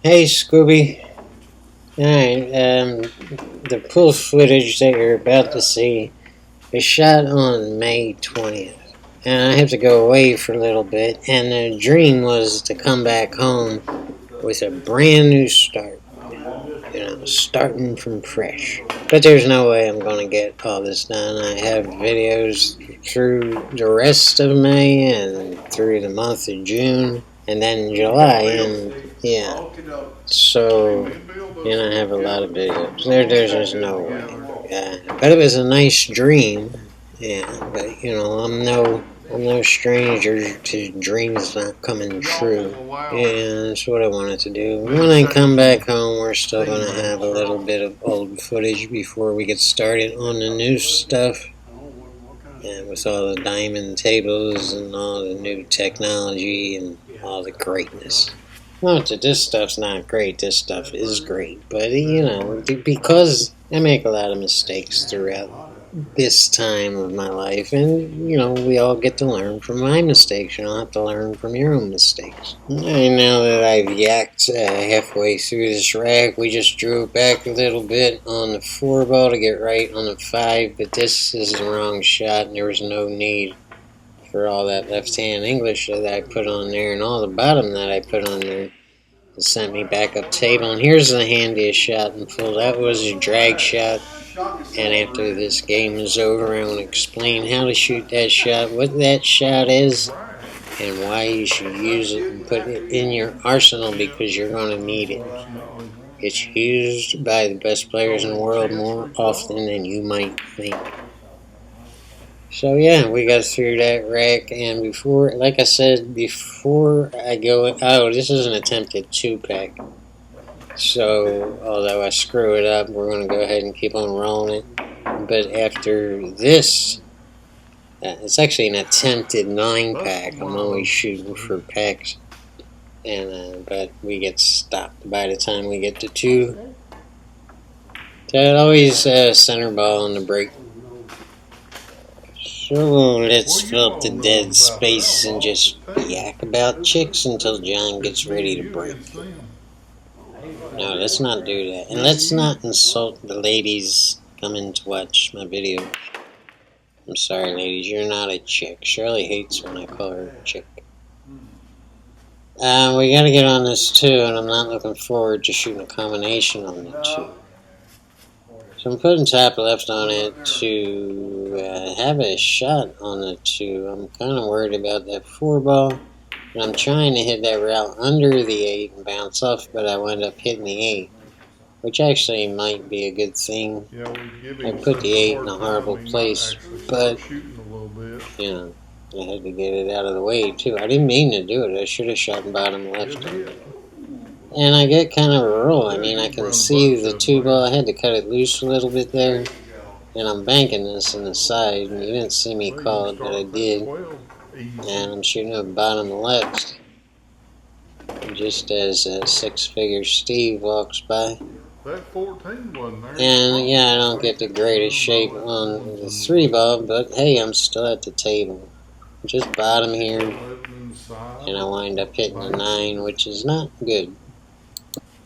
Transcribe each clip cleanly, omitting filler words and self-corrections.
Hey Scooby. Alright, the pool footage that you're about to see is shot on May 20th. And I have to go away for a little bit, and the dream was to come back home with a brand new start. Starting from fresh. But there's no way I'm going to get all this done. I have videos through the rest of May and through the month of June and then July, and yeah. So, I have a lot of videos. There's just no way. Yeah. But it was a nice dream. Yeah, but I'm no stranger to dreams not coming true. Yeah, that's what I wanted to do. When I come back home, we're still going to have a little bit of old footage before we get started on the new stuff. And with all the diamond tables and all the new technology and all the greatness. Not that this stuff's not great, this stuff is great. But, because I make a lot of mistakes throughout this time of my life, and we all get to learn from my mistakes. You don't have to learn from your own mistakes. And now that I've yacked halfway through this rack, we just drew it back a little bit on the 4 ball to get right on the 5, but this is the wrong shot, and there was no need for all that left-hand English that I put on there and all the bottom that I put on there. It sent me back up table, and here's the handiest shot in full. That was a drag shot. And after this game is over, I want to explain how to shoot that shot, what that shot is, and why you should use it and put it in your arsenal, because you're going to need it. It's used by the best players in the world more often than you might think. So yeah, we got through that rack, and before I go, this is an attempted 2-pack. So, although I screw it up, we're going to go ahead and keep on rolling it. But after this, it's actually an attempted 9-pack. I'm always shooting for packs. But we get stopped by the time we get to 2. So it always center ball on the break. So let's fill up the dead space and just yak about chicks until John gets ready to break. No, let's not do that. And let's not insult the ladies coming to watch my video. I'm sorry, ladies, you're not a chick. Shirley hates when I call her a chick. We gotta get on this too, and I'm not looking forward to shooting a combination on the 2. So I'm putting top left on it to have a shot on the 2. I'm kind of worried about that 4 ball. And I'm trying to hit that route under the 8 and bounce off, but I wind up hitting the 8, which actually might be a good thing. I put the 8 in a horrible place, but, I had to get it out of the way, too. I didn't mean to do it. I should have shot bottom left. And I get kind of a roll. I mean, I can see the 2 ball. I had to cut it loose a little bit there. And I'm banking this in the side. And you didn't see me call it, but I did. And I'm shooting at bottom left, just as a 6-figure Steve walks by. And yeah, I don't get the greatest shape on the 3 ball, but hey, I'm still at the table. Just bottom here, and I wind up hitting the 9, which is not good.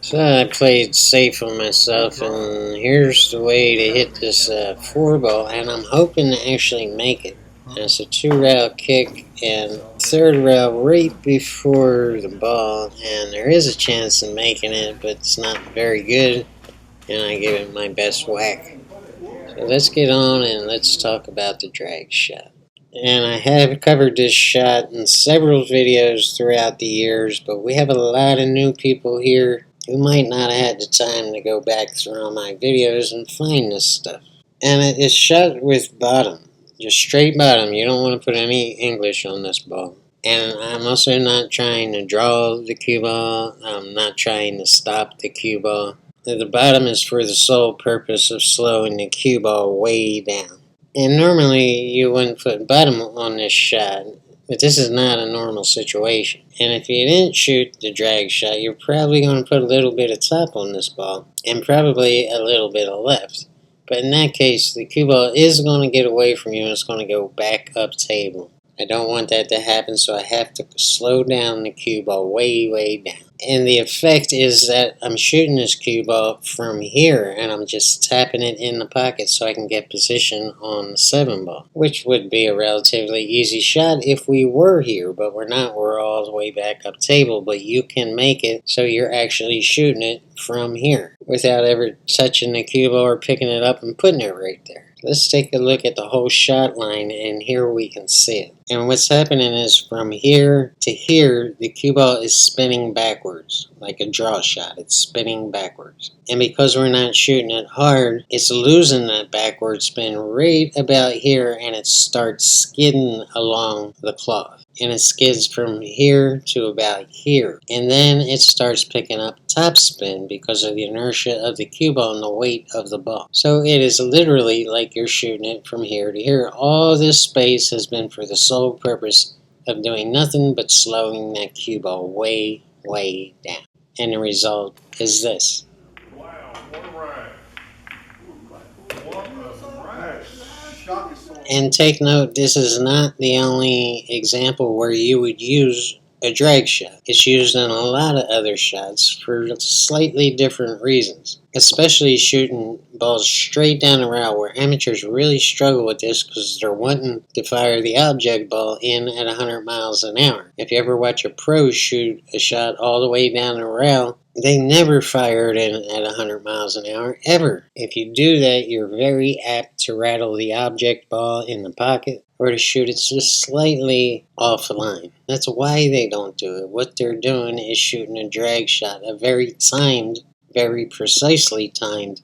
So I played safe on myself, and here's the way to hit this 4 ball, and I'm hoping to actually make it. It's a 2-rail kick and 3rd rail right before the ball, and there is a chance of making it, but it's not very good, and I give it my best whack. So let's get on and let's talk about the drag shot. And I have covered this shot in several videos throughout the years, but we have a lot of new people here who might not have had the time to go back through all my videos and find this stuff. And it is shot with bottom. Just straight bottom. You don't want to put any English on this ball. And I'm also not trying to draw the cue ball. I'm not trying to stop the cue ball. The bottom is for the sole purpose of slowing the cue ball way down. And normally you wouldn't put bottom on this shot, but this is not a normal situation. And if you didn't shoot the drag shot, you're probably going to put a little bit of top on this ball and probably a little bit of left. But in that case, the cue ball is going to get away from you and it's going to go back up table. I don't want that to happen, so I have to slow down the cue ball way, way down. And the effect is that I'm shooting this cue ball from here, and I'm just tapping it in the pocket so I can get position on the 7 ball, which would be a relatively easy shot if we were here, but we're not. We're all the way back up table, but you can make it so you're actually shooting it from here without ever touching the cue ball or picking it up and putting it right there. Let's take a look at the whole shot line, and here we can see it. And what's happening is from here to here, the cue ball is spinning backwards, like a draw shot. It's spinning backwards. And because we're not shooting it hard, it's losing that backward spin right about here, and it starts skidding along the cloth. And it skids from here to about here. And then it starts picking up topspin because of the inertia of the cue ball and the weight of the ball. So it is literally like you're shooting it from here to here. All this space has been for the sole purpose of doing nothing but slowing that cue ball way, way down. And the result is this. Wow, what a ride. What a ride. And take note, this is not the only example where you would use a drag shot. It's used in a lot of other shots for slightly different reasons, especially shooting balls straight down the rail, where amateurs really struggle with this because they're wanting to fire the object ball in at 100 miles an hour. If you ever watch a pro shoot a shot all the way down the rail, they never fire it in at 100 miles an hour, ever. If you do that, you're very apt to rattle the object ball in the pocket or to shoot it just slightly off the line. That's why they don't do it. What they're doing is shooting a drag shot, a very timed, very precisely timed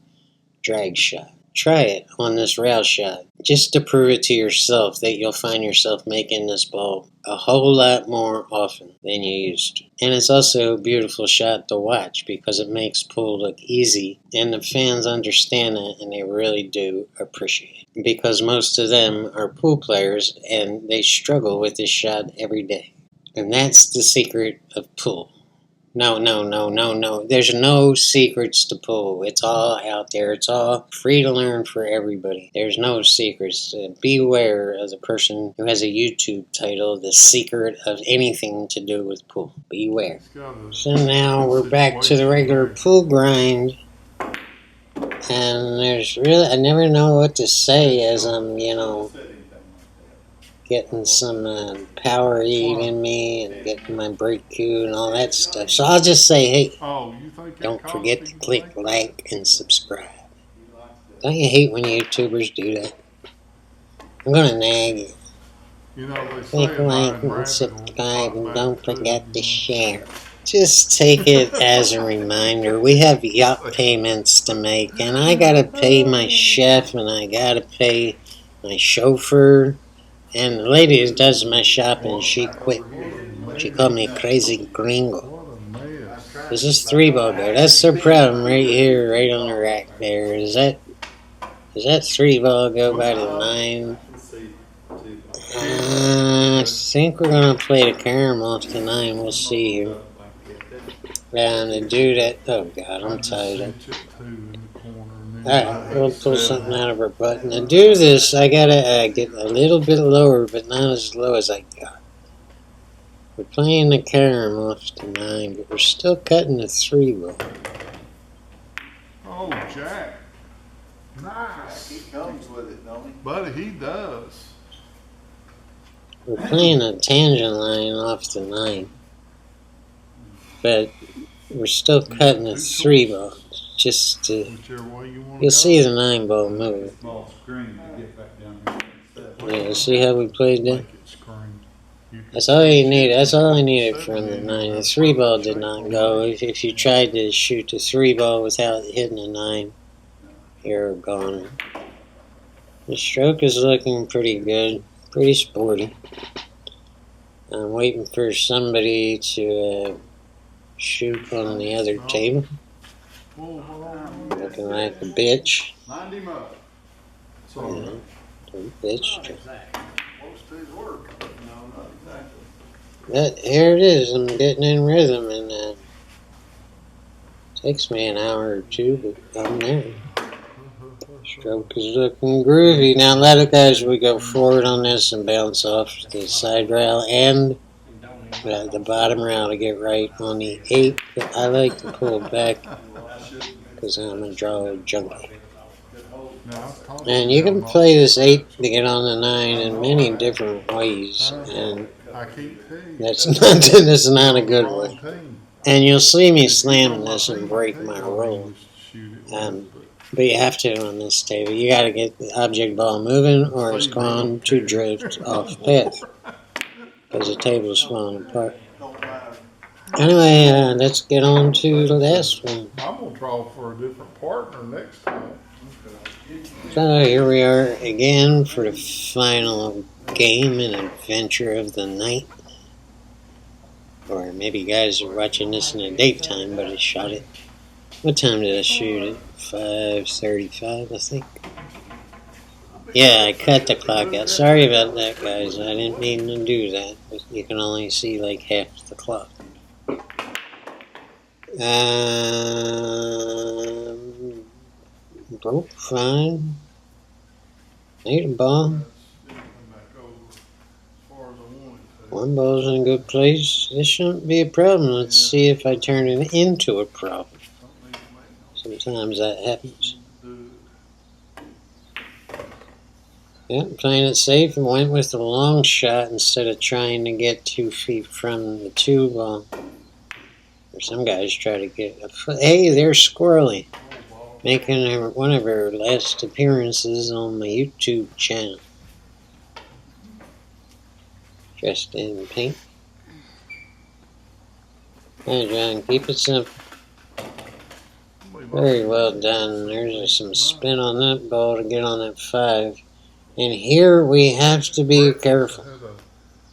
drag shot. Try it on this rail shot, just to prove it to yourself that you'll find yourself making this ball a whole lot more often than you used to. And it's also a beautiful shot to watch because it makes pool look easy, and the fans understand that, and they really do appreciate it because most of them are pool players and they struggle with this shot every day. And that's the secret of pool. No. There's no secrets to pool. It's all out there. It's all free to learn for everybody. There's no secrets. Beware of the person who has a YouTube title, The Secret of Anything to Do with Pool. Beware. So now we're back to the regular pool grind. And there's really, I never know what to say as I'm, getting some power heat in me and getting my brake cue and all that stuff. So I'll just say, hey, don't forget to click like and subscribe. Don't you hate when YouTubers do that? I'm going to nag you. Click like and subscribe and don't forget to share. Just take it as a reminder. We have yacht payments to make, and I got to pay my chef and I got to pay my chauffeur. And the lady who does my shopping, she quit. She called me crazy gringo. This is 3-ball go. That's their problem right here, right on the rack there. Is that 3-ball go by the 9? I think we're going to play the carom off the 9. We'll see here. And the dude that... Oh, God, I'm tired. Alright, we'll pull something out of her butt. And to do this, I gotta get a little bit lower, but not as low as I got. We're playing the carom off the 9, but we're still cutting the 3-ball. Oh, Jack. Nice. He comes with it, don't he? Buddy, he does. We're playing a tangent line off the 9. But we're still cutting the 3-ball. Just to, you'll see the 9-ball move. Yeah, see how we played that? That's all you need. That's all I needed from the 9. The 3-ball did not go. If you tried to shoot the 3-ball without hitting the 9, you're gone. The stroke is looking pretty good, pretty sporty. I'm waiting for somebody to shoot on the other table. Looking like a bitch. Bitch. But here it is. I'm getting in rhythm, and takes me an hour or two, but I'm there. Stroke is looking groovy. Now, a lot of guys, we go forward on this and bounce off the side rail and the bottom rail to get right on the 8, but I like to pull back because I'm a draw junkie. And you can play this 8 to get on the 9 in many different ways, and that's not a good way. And you'll see me slam this and break my roll. But you have to on this table. You got to get the object ball moving, or it's going to drift off path because the table's falling apart. Anyway, let's get on to the last one. I'm gonna draw for a different partner next time. So here we are again for the final game and adventure of the night. Or maybe you guys are watching this in the daytime, but I shot it. What time did I shoot it? 5:35, I think. Yeah, I cut the clock out. Sorry about that, guys. I didn't mean to do that. But you can only see like half the clock. Broke fine. Need a ball. One ball's in a good place. This shouldn't be a problem. Let's see if I turn it into a problem. Sometimes that happens. Yeah, playing it safe and went with the long shot instead of trying to get 2 feet from the 2 ball. Or some guys try to get a foot. Hey, there's Squirrely, making one of her last appearances on my YouTube channel. Dressed in pink. Hey, John, keep it simple. Very well done. There's some spin on that ball to get on that 5. And here we have to be careful.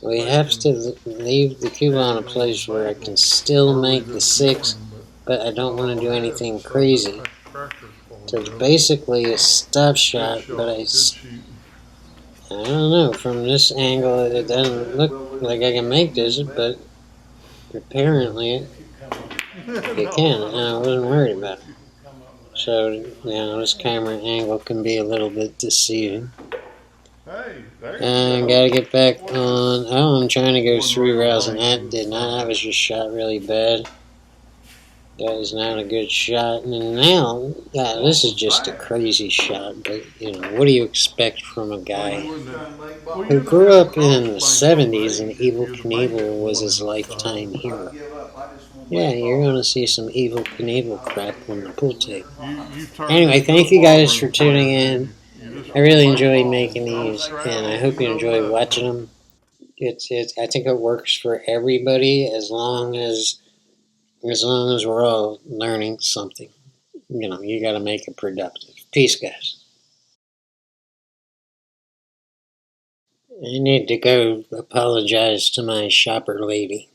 We have to leave the cube on a place where I can still make the 6, but I don't want to do anything crazy. So it's basically a stop shot, but I don't know. From this angle, it doesn't look like I can make this, but apparently it can. And I wasn't worried about it. So, this camera angle can be a little bit deceiving. And gotta get back on. Oh, I'm trying to go 3 rails, and that did not. I was just shot really bad. That is not a good shot. And now, this is just a crazy shot. But what do you expect from a guy who grew up in the 70s and Evel Knievel was his lifetime hero? Yeah, you're going to see some Evel Knievel crap on the pool table. Anyway, thank you guys for tuning in. I really enjoy making these, and I hope you enjoy watching them. I think it works for everybody as long as we're all learning something. You got to make it productive. Peace, guys. I need to go apologize to my shopper lady.